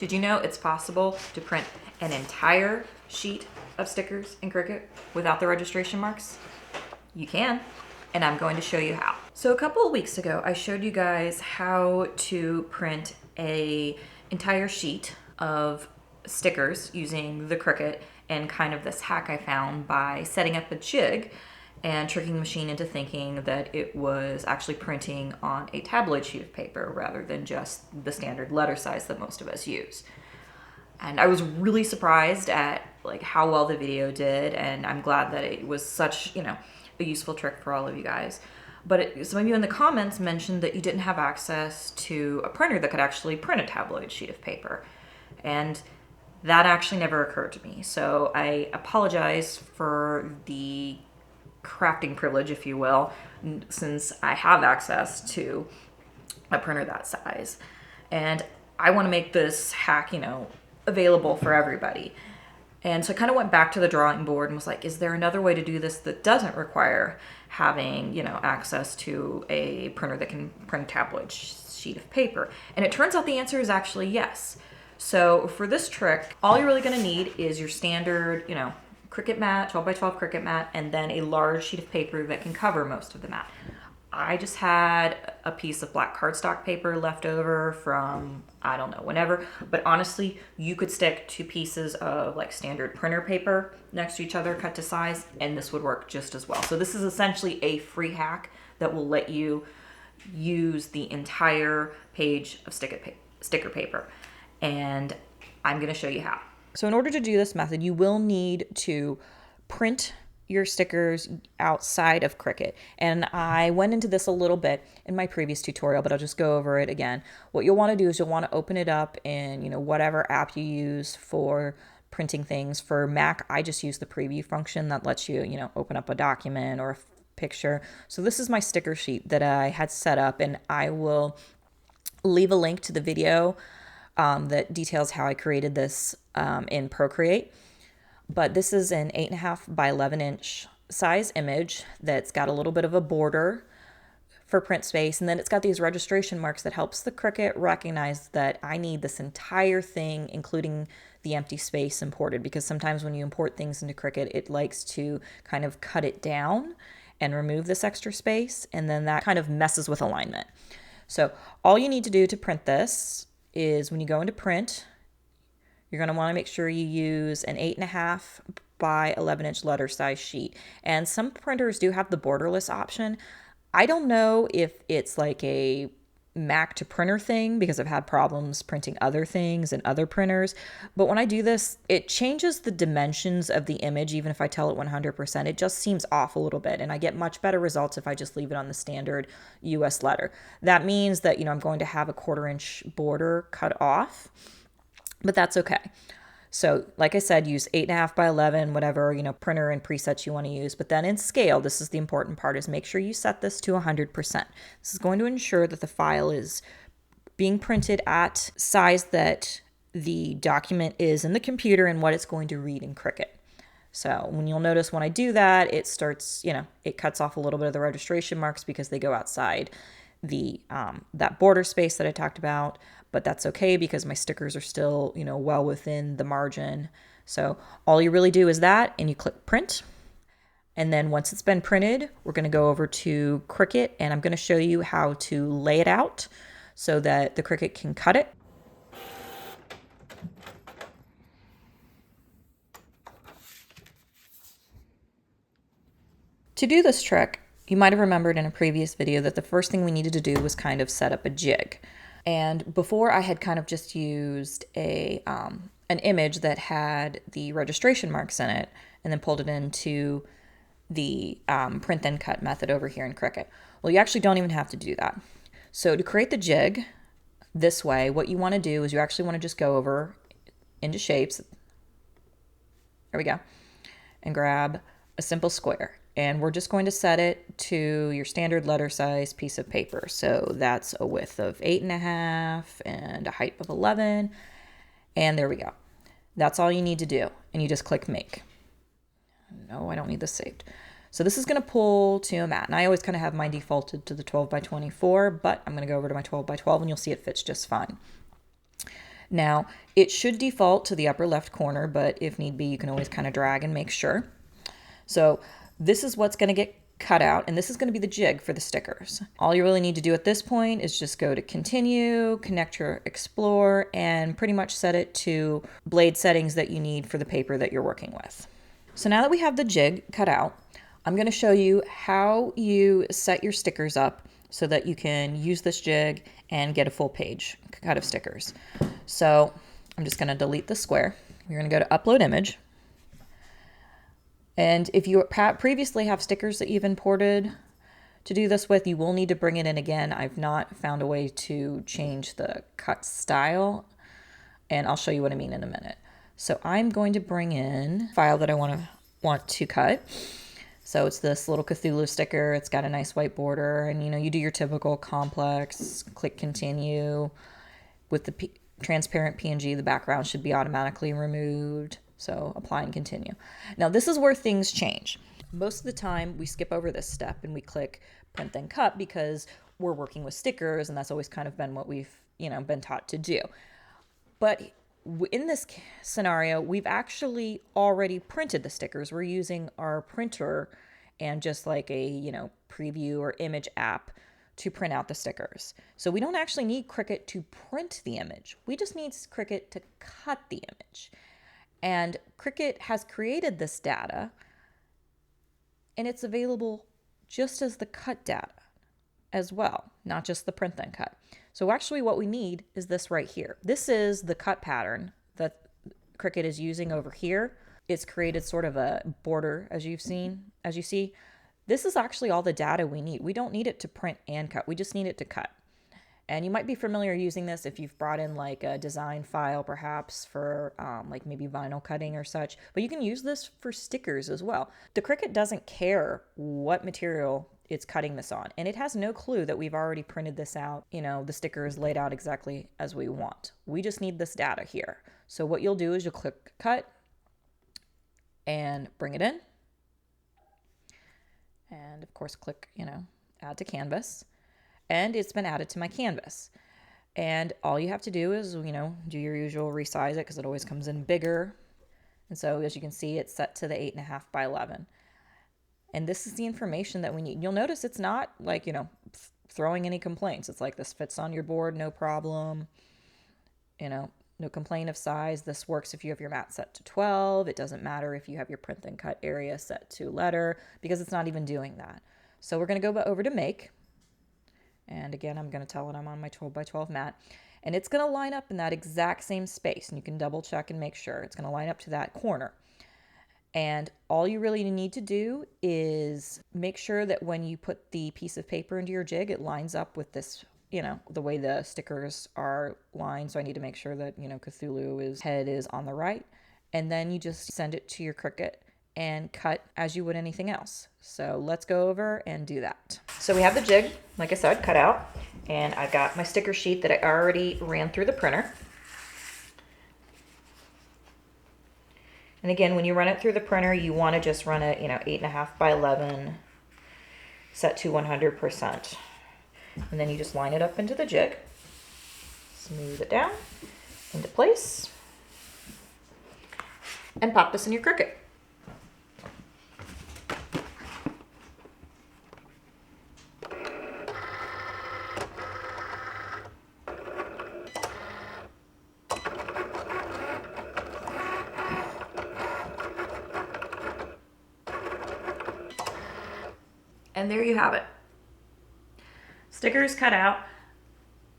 Did you know it's possible to print an entire sheet of stickers in Cricut without the registration marks? You can, and I'm going to show you how. So a couple of weeks ago, I showed you guys how to print an entire sheet of stickers using the Cricut, and kind of this hack I found by setting up a jig and tricking the machine into thinking that it was actually printing on a tabloid sheet of paper rather than just the standard letter size that most of us use. And I was really surprised at how well the video did, and I'm glad that it was such, a useful trick for all of you guys. But some of you in the comments mentioned that you didn't have access to a printer that could actually print a tabloid sheet of paper. And that actually never occurred to me. So I apologize for the crafting privilege, if you will, since I have access to a printer that size. And I want to make this hack, available for everybody. And so I kind of went back to the drawing board and was like, is there another way to do this that doesn't require having, access to a printer that can print a tabloid sheet of paper? And it turns out the answer is actually yes. So for this trick, all you're really going to need is your standard, Cricut mat, 12 by 12 Cricut mat, and then a large sheet of paper that can cover most of the mat. I just had a piece of black cardstock paper left over from, I don't know, whenever, but honestly, you could stick 2 pieces of standard printer paper next to each other, cut to size, and this would work just as well. So this is essentially a free hack that will let you use the entire page of sticker paper. And I'm going to show you how. So in order to do this method, you will need to print your stickers outside of Cricut. And I went into this a little bit in my previous tutorial, but I'll just go over it again. What you'll want to do is you'll want to open it up in, whatever app you use for printing things. For Mac, I just use the preview function that lets you, open up a document or a picture. So this is my sticker sheet that I had set up, and I will leave a link to the video that details how I created this in PROCREATE. But this is an 8.5 by 11 inch size image that's got a little bit of a border for print space. And then it's got these registration marks that helps the Cricut recognize that I need this entire thing, including the empty space, imported. Because sometimes when you import things into Cricut, it likes to kind of cut it down and remove this extra space. And then that kind of messes with alignment. So all you need to do to print this is when you go into print, you're going to want to make sure you use an 8.5 by 11 inch letter size sheet. And some printers do have the borderless option. I don't know if it's like a Mac to printer thing, because I've had problems printing other things and other printers. But when I do this, it changes the dimensions of the image. Even if I tell it 100%, it just seems off a little bit. And I get much better results if I just leave it on the standard US letter. That means that, I'm going to have a 1/4 inch border cut off, but that's okay. So like I said, use 8.5 by 11, whatever, printer and presets you want to use. But then in scale, this is the important part, is make sure you set this to 100%. This is going to ensure that the file is being printed at size that the document is in the computer and what it's going to read in Cricut. So when you'll notice when I do that, it starts, it cuts off a little bit of the registration marks because they go outside the that border space that I talked about. But that's okay because my stickers are still, well within the margin. So all you really do is that, and you click print. And then once it's been printed, we're going to go over to Cricut, and I'm going to show you how to lay it out so that the Cricut can cut it. To do this trick, you might have remembered in a previous video that the first thing we needed to do was kind of set up a jig. And before, I had kind of just used an image that had the registration marks in it and then pulled it into the print then cut method over here in Cricut. Well, you actually don't even have to do that. So to create the jig this way, what you want to do is you actually want to just go over into shapes. There we go. And grab a simple square. And we're just going to set it to your standard letter size piece of paper. So that's a width of 8.5 and a height of 11. And there we go. That's all you need to do. And you just click make. No, I don't need this saved. So this is going to pull to a mat. And I always kind of have mine defaulted to the 12 by 24, but I'm going to go over to my 12 by 12 and you'll see it fits just fine. Now, it should default to the upper left corner, but if need be, you can always kind of drag and make sure. So this is what's going to get cut out, and this is going to be the jig for the stickers. All you really need to do at this point is just go to continue, connect your Explore, and pretty much set it to blade settings that you need for the paper that you're working with. So now that we have the jig cut out, I'm going to show you how you set your stickers up so that you can use this jig and get a full page cut of stickers. So I'm just going to delete the square. You're going to go to Upload Image. And if you previously have stickers that you've imported to do this with, you will need to bring it in again. I've not found a way to change the cut style, and I'll show you what I mean in a minute. So I'm going to bring in a file that I want to cut. So it's this little Cthulhu sticker. It's got a nice white border, and you do your typical complex, click continue. With the transparent PNG, the background should be automatically removed. So apply and continue. Now this is where things change. Most of the time we skip over this step and we click print then cut because we're working with stickers, and that's always kind of been what we've been taught to do. But in this scenario, we've actually already printed the stickers. We're using our printer and just like a preview or image app to print out the stickers. So we don't actually need Cricut to print the image. We just need Cricut to cut the image. And Cricut has created this data, and it's available just as the cut data as well, not just the print then cut. So actually what we need is this right here. This is the cut pattern that Cricut is using over here. It's created sort of a border, as you see. This is actually all the data we need. We don't need it to print and cut. We just need it to cut. And you might be familiar using this if you've brought in like a design file, perhaps for like maybe vinyl cutting or such. But you can use this for stickers as well. The Cricut doesn't care what material it's cutting this on. And it has no clue that we've already printed this out. The sticker is laid out exactly as we want. We just need this data here. So what you'll do is you'll click cut and bring it in. And of course, click, add to canvas. And it's been added to my canvas. And all you have to do is, do your usual resize it because it always comes in bigger. And so as you can see, it's set to the 8.5 by 11. And this is the information that we need. You'll notice it's not like, throwing any complaints. It's like this fits on your board, no problem. No complaint of size. This works if you have your mat set to 12. It doesn't matter if you have your print then cut area set to letter because it's not even doing that. So we're going to go over to make. And again, I'm going to tell it I'm on my 12 by 12 mat. And it's going to line up in that exact same space. And you can double check and make sure. It's going to line up to that corner. And all you really need to do is make sure that when you put the piece of paper into your jig, it lines up with this, the way the stickers are lined. So I need to make sure that, Cthulhu's head is on the right. And then you just send it to your Cricut and cut as you would anything else. So let's go over and do that. So we have the jig, like I said, cut out, and I've got my sticker sheet that I already ran through the printer. And again, when you run it through the printer, you want to just run it, 8.5 by 11, set to 100%. And then you just line it up into the jig, smooth it down into place, and pop this in your Cricut. And there you have it. Stickers cut out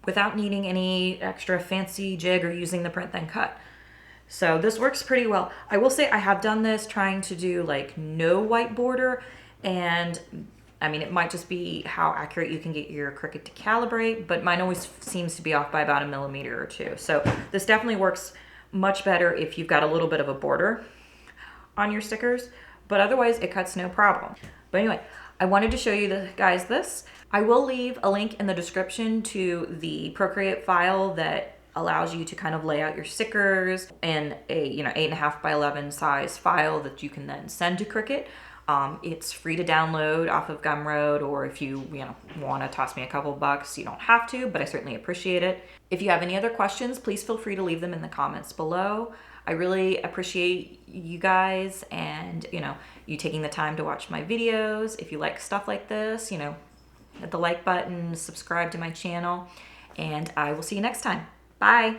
without needing any extra fancy jig or using the print then cut. So this works pretty well. I will say I have done this trying to do like no white border, and I mean, it might just be how accurate you can get your Cricut to calibrate, but mine always seems to be off by about 1 millimeter or 2. So this definitely works much better if you've got a little bit of a border on your stickers, but otherwise it cuts no problem. But anyway, I wanted to show you guys this. I will leave a link in the description to the Procreate file that allows you to kind of lay out your stickers in a 8.5 by 11 size file that you can then send to Cricut. It's free to download off of Gumroad, or if you want to toss me a couple bucks, you don't have to, but I certainly appreciate it. If you have any other questions, please feel free to leave them in the comments below. I really appreciate you guys and, you taking the time to watch my videos. If you like stuff like this, hit the like button, subscribe to my channel, and I will see you next time. Bye.